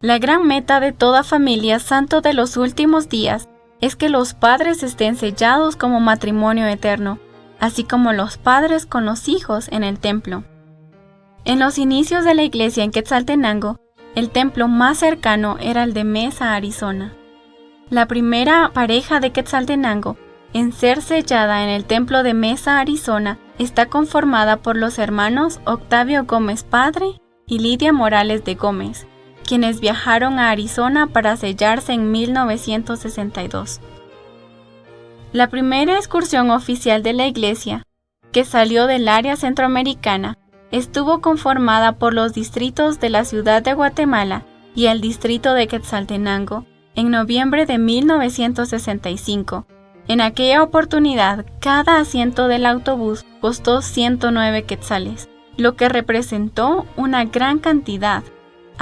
La gran meta de toda familia santo de los últimos días es que los padres estén sellados como matrimonio eterno, así como los padres con los hijos en el templo. En los inicios de la iglesia en Quetzaltenango, el templo más cercano era el de Mesa, Arizona. La primera pareja de Quetzaltenango en ser sellada en el templo de Mesa, Arizona, está conformada por los hermanos Octavio Gómez Padre y Lidia Morales de Gómez, quienes viajaron a Arizona para sellarse en 1962. La primera excursión oficial de la iglesia, que salió del área centroamericana, estuvo conformada por los distritos de la ciudad de Guatemala y el distrito de Quetzaltenango en noviembre de 1965. En aquella oportunidad, cada asiento del autobús costó 109 quetzales, lo que representó una gran cantidad,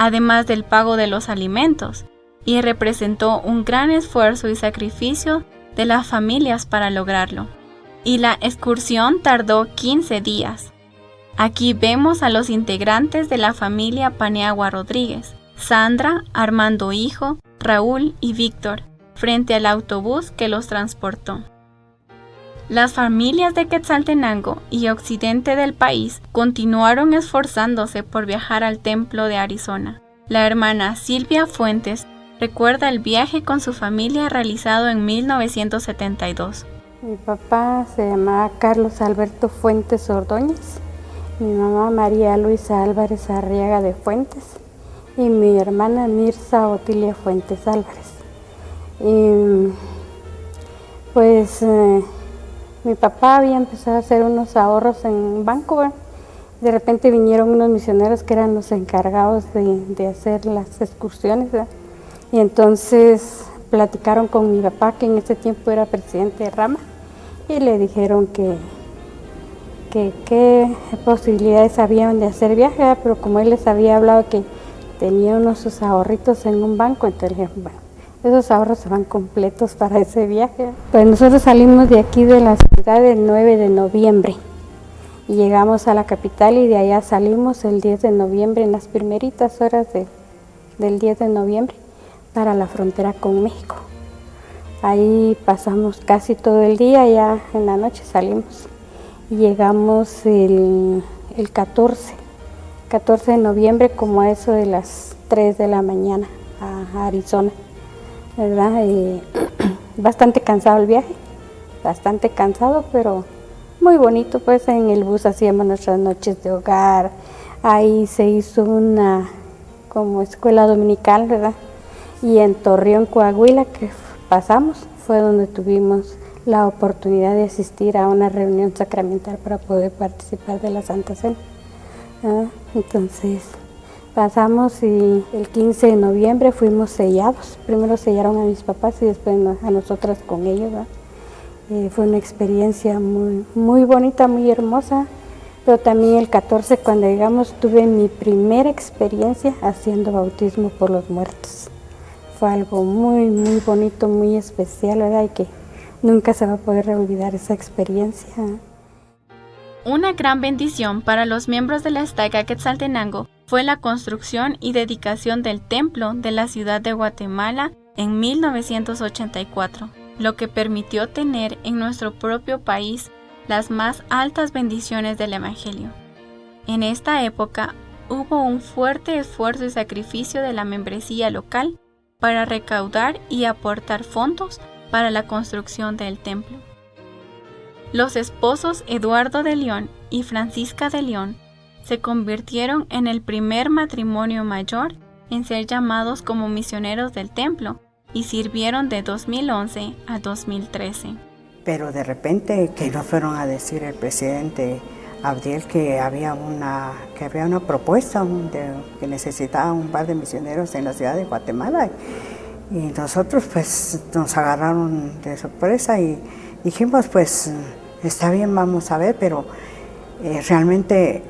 además del pago de los alimentos, y representó un gran esfuerzo y sacrificio de las familias para lograrlo. Y la excursión tardó 15 días. Aquí vemos a los integrantes de la familia Paniagua Rodríguez, Sandra, Armando Hijo, Raúl y Víctor, frente al autobús que los transportó. Las familias de Quetzaltenango y occidente del país continuaron esforzándose por viajar al templo de Arizona. La hermana Silvia Fuentes recuerda el viaje con su familia realizado en 1972. Mi papá se llamaba Carlos Alberto Fuentes Ordóñez, mi mamá María Luisa Álvarez Arriaga de Fuentes y mi hermana Mirza Otilia Fuentes Álvarez. Y pues mi papá había empezado a hacer unos ahorros en un banco, ¿verdad? De repente vinieron unos misioneros que eran los encargados de hacer las excursiones, ¿verdad? Y entonces platicaron con mi papá, que en ese tiempo era presidente de Rama, y le dijeron que qué posibilidades habían de hacer viaje, ¿verdad? Pero como él les había hablado que tenía unos sus ahorritos en un banco, entonces le dijeron, bueno, esos ahorros se van completos para ese viaje. Pues nosotros salimos de aquí de la ciudad el 9 de noviembre y llegamos a la capital y de allá salimos el 10 de noviembre, en las primeritas horas del 10 de noviembre, para la frontera con México. Ahí pasamos casi todo el día, ya en la noche salimos y llegamos el 14 de noviembre como a eso de las 3 de la mañana a Arizona, ¿verdad? Bastante cansado el viaje, bastante cansado, pero muy bonito, pues en el bus hacíamos nuestras noches de hogar, ahí se hizo una como escuela dominical, ¿verdad? Y en Torreón, Coahuila, que pasamos, fue donde tuvimos la oportunidad de asistir a una reunión sacramental para poder participar de la Santa Cena. Entonces pasamos y el 15 de noviembre fuimos sellados. Primero sellaron a mis papás y después a nosotras con ellos, ¿verdad? Fue una experiencia muy, muy bonita, muy hermosa. Pero también el 14, cuando llegamos, tuve mi primera experiencia haciendo bautismo por los muertos. Fue algo muy, muy bonito, muy especial, ¿verdad? Y que nunca se va a poder olvidar esa experiencia. Una gran bendición para los miembros de la Estaca Quetzaltenango fue la construcción y dedicación del templo de la ciudad de Guatemala en 1984, lo que permitió tener en nuestro propio país las más altas bendiciones del Evangelio. En esta época hubo un fuerte esfuerzo y sacrificio de la membresía local para recaudar y aportar fondos para la construcción del templo. Los esposos Eduardo de León y Francisca de León se convirtieron en el primer matrimonio mayor en ser llamados como misioneros del templo y sirvieron de 2011 a 2013. Pero de repente que no fueron a decir el presidente Abdiel que había una propuesta que necesitaba un par de misioneros en la ciudad de Guatemala. Y nosotros pues nos agarraron de sorpresa y dijimos pues está bien, vamos a ver, pero realmente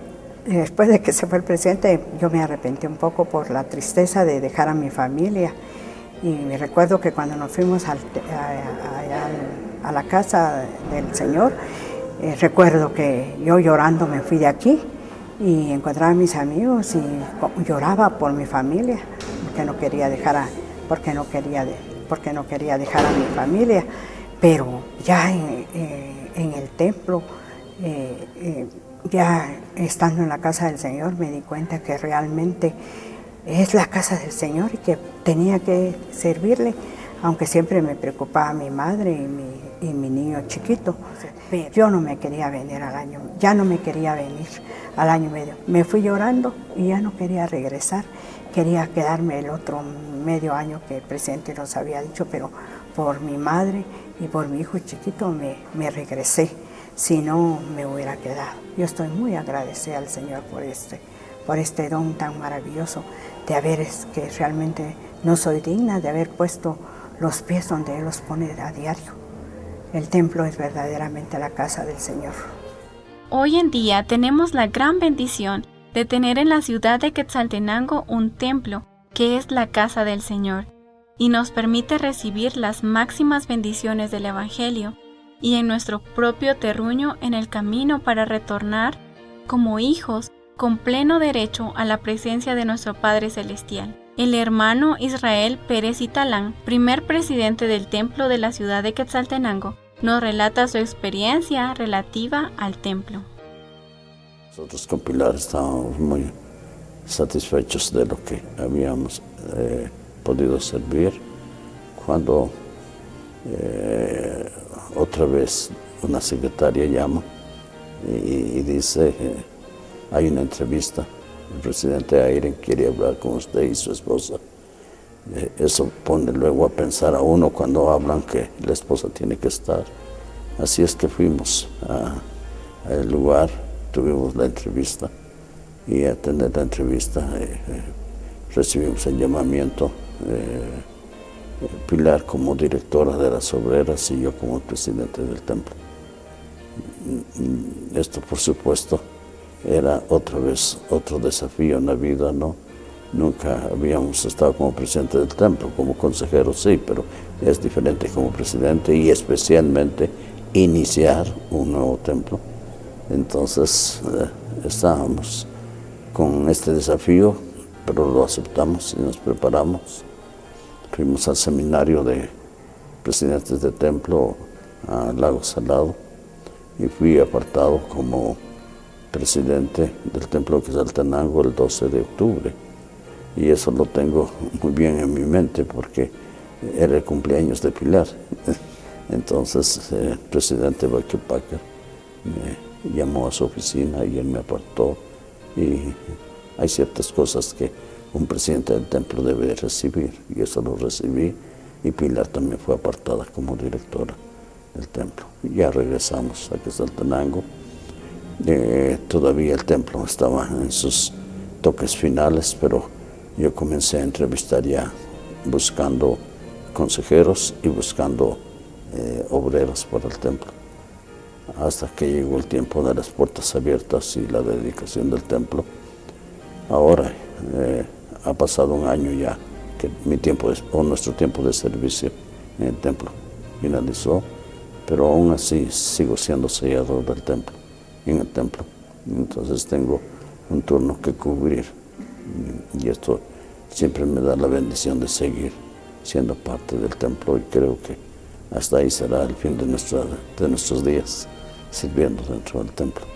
después de que se fue el presidente yo me arrepentí un poco por la tristeza de dejar a mi familia. Y me recuerdo que cuando nos fuimos a la casa del Señor, recuerdo que yo llorando me fui de aquí y encontraba a mis amigos y lloraba por mi familia. porque no quería dejar a mi familia. Pero ya en el templo, ya estando en la casa del Señor, me di cuenta que realmente es la casa del Señor y que tenía que servirle, aunque siempre me preocupaba mi madre y mi niño chiquito. Pero yo no me quería venir ya no me quería venir al año y medio. Me fui llorando y ya no quería regresar. Quería quedarme el otro medio año que el presidente nos había dicho, pero por mi madre y por mi hijo chiquito me regresé. Si no, me hubiera quedado. Yo estoy muy agradecida al Señor por este don tan maravilloso que realmente no soy digna de haber puesto los pies donde Él los pone a diario. El templo es verdaderamente la casa del Señor. Hoy en día tenemos la gran bendición de tener en la ciudad de Quetzaltenango un templo que es la casa del Señor y nos permite recibir las máximas bendiciones del Evangelio y en nuestro propio terruño en el camino para retornar como hijos con pleno derecho a la presencia de nuestro Padre Celestial. El hermano Israel Pérez Italán, primer presidente del templo de la ciudad de Quetzaltenango, nos relata su experiencia relativa al templo. Nosotros con Pilar estábamos muy satisfechos de lo que habíamos podido servir cuando otra vez una secretaria llama y dice, hay una entrevista, el presidente Ayren quiere hablar con usted y su esposa. Eso pone luego a pensar a uno cuando hablan que la esposa tiene que estar. Así es que fuimos al lugar, tuvimos la entrevista y a tener la entrevista recibimos el llamamiento. Pilar como directora de las obreras y yo como presidente del templo. Esto, por supuesto, era otra vez otro desafío en la vida, ¿no? Nunca habíamos estado como presidente del templo, como consejero sí, pero es diferente como presidente y especialmente iniciar un nuevo templo. Entonces estábamos con este desafío, pero lo aceptamos y nos preparamos. Fuimos al seminario de presidentes de templo a Lago Salado y fui apartado como presidente del templo de Quetzaltenango el 12 de octubre. Y eso lo tengo muy bien en mi mente porque era el cumpleaños de Pilar. Entonces el presidente Baquepaca me llamó a su oficina y él me apartó. Y hay ciertas cosas que un presidente del templo debe recibir, y eso lo recibí, y Pilar también fue apartada como directora del templo. Ya regresamos a Quetzaltenango. Todavía el templo estaba en sus toques finales, pero yo comencé a entrevistar ya buscando consejeros y buscando obreros para el templo, hasta que llegó el tiempo de las puertas abiertas y la dedicación del templo. Ahora ha pasado un año ya que nuestro tiempo de servicio en el templo finalizó, pero aún así sigo siendo sellador del templo, en el templo. Entonces tengo un turno que cubrir y esto siempre me da la bendición de seguir siendo parte del templo y creo que hasta ahí será el fin de nuestros días sirviendo dentro del templo.